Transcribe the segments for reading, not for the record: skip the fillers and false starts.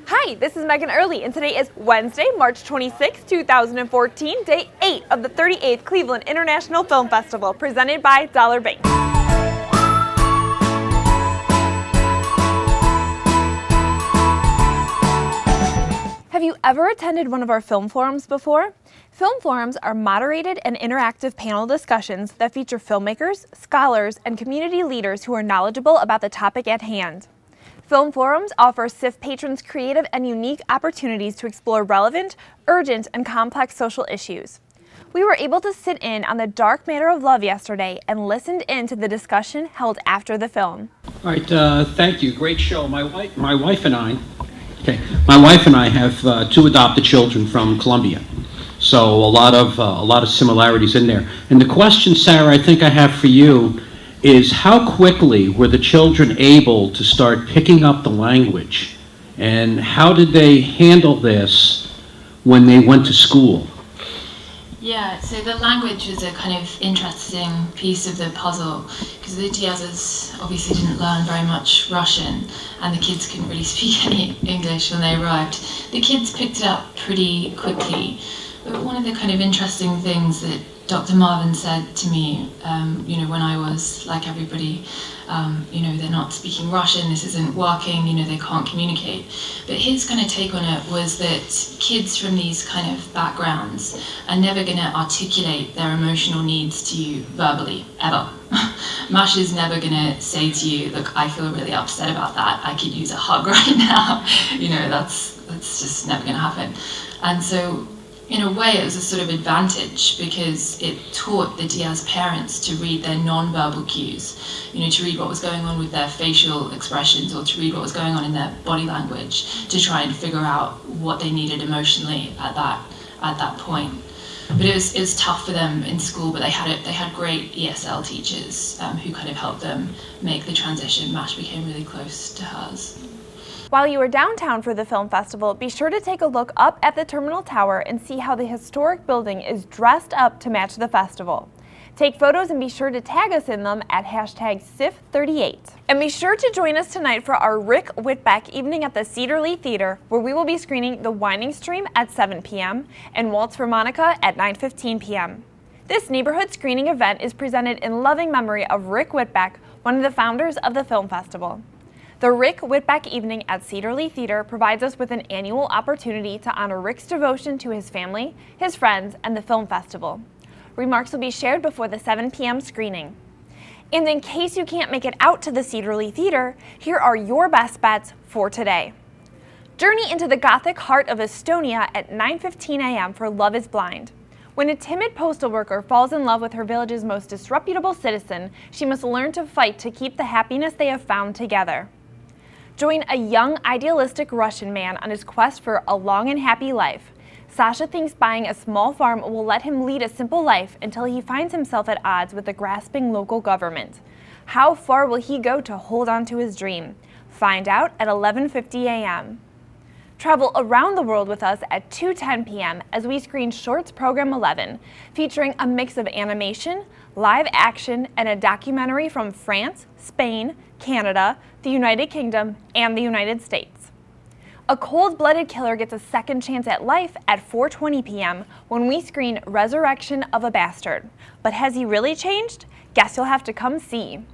Hi, this is Megan Early, and today is Wednesday, March 26, 2014, day 8 of the 38th Cleveland International Film Festival, presented by Dollar Bank. Have you ever attended one of our film forums before? Film forums are moderated and interactive panel discussions that feature filmmakers, scholars, and community leaders who are knowledgeable about the topic at hand. Film forums offer CIFF patrons creative and unique opportunities to explore relevant, urgent, and complex social issues. We were able to sit in on the dark matter of love yesterday and listened in to the discussion held after the film. All right, thank you. Great show. My wife and I have two adopted children from Colombia, so a lot of similarities in there. And the question, Sarah, I think I have for you is how quickly were the children able to start picking up the language, and how did they handle this when they went to school? Yeah, so the language was a kind of interesting piece of the puzzle because the Diazes obviously didn't learn very much Russian and the kids couldn't really speak any English when they arrived. The kids picked it up pretty quickly, but one of the kind of interesting things that Dr. Marvin said to me, when I was like everybody, they're not speaking Russian, this isn't working, they can't communicate. But his kind of take on it was that kids from these kind of backgrounds are never going to articulate their emotional needs to you verbally, ever. Masha's never going to say to you, look, I feel really upset about that, I could use a hug right now. That's just never going to happen. And so, in a way, it was a sort of advantage because it taught the Diaz parents to read their non-verbal cues, to read what was going on with their facial expressions or to read what was going on in their body language to try and figure out what they needed emotionally at that point. But it was tough for them in school, but they had great ESL teachers who kind of helped them make the transition. Mash became really close to hers. While you are downtown for the film festival, be sure to take a look up at the Terminal Tower and see how the historic building is dressed up to match the festival. Take photos and be sure to tag us in them at #CIFF38. And be sure to join us tonight for our Rick Whitbeck evening at the Cedar Lee Theater, where we will be screening The Winding Stream at 7 p.m. and Waltz for Monica at 9:15 p.m. This neighborhood screening event is presented in loving memory of Rick Whitbeck, one of the founders of the film festival. The Rick Whitbeck Evening at Cedar Lee Theater provides us with an annual opportunity to honor Rick's devotion to his family, his friends, and the film festival. Remarks will be shared before the 7 p.m. screening. And in case you can't make it out to the Cedar Lee Theater, here are your best bets for today. Journey into the Gothic heart of Estonia at 9:15 a.m. for Love is Blind. When a timid postal worker falls in love with her village's most disreputable citizen, she must learn to fight to keep the happiness they have found together. Join a young, idealistic Russian man on his quest for a long and happy life. Sasha thinks buying a small farm will let him lead a simple life until he finds himself at odds with the grasping local government. How far will he go to hold on to his dream? Find out at 11:50 a.m. Travel around the world with us at 2:10 p.m. as we screen Shorts Program 11, featuring a mix of animation, live action, and a documentary from France, Spain, Canada, the United Kingdom, and the United States. A cold-blooded killer gets a second chance at life at 4:20 p.m. when we screen Resurrection of a Bastard. But has he really changed? Guess you'll have to come see.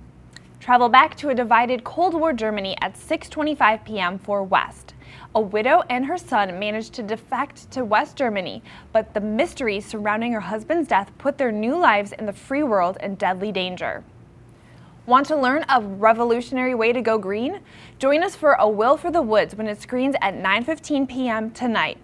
Travel back to a divided Cold War Germany at 6:25 p.m. for West. A widow and her son managed to defect to West Germany, but the mysteries surrounding her husband's death put their new lives in the free world in deadly danger. Want to learn a revolutionary way to go green? Join us for A Will for the Woods when it screens at 9:15 p.m. tonight.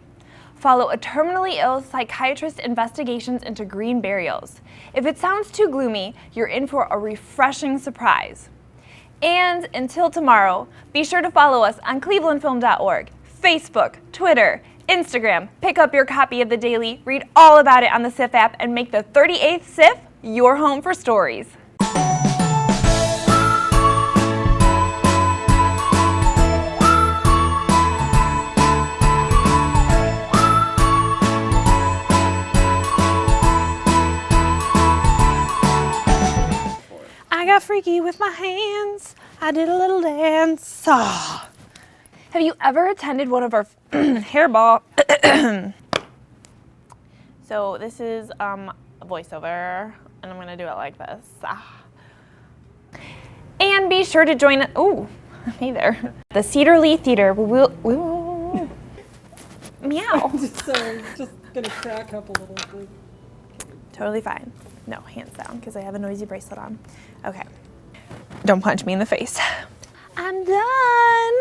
Follow a terminally ill psychiatrist's investigations into green burials. If it sounds too gloomy, you're in for a refreshing surprise. And until tomorrow, be sure to follow us on clevelandfilm.org, Facebook, Twitter, Instagram. Pick up your copy of the Daily, read all about it on the CIFF app, and make the 38th CIFF your home for stories. I got freaky with my hands. I did a little dance. Have you ever attended one of our hairball? So this is a voiceover, and I'm gonna do it like this. And be sure to join. Oh, hey there. The Cedar Lee Theater. Meow. Sorry, just gonna crack up a little bit. Totally fine. No, hands down, because I have a noisy bracelet on. Okay. Don't punch me in the face. I'm done.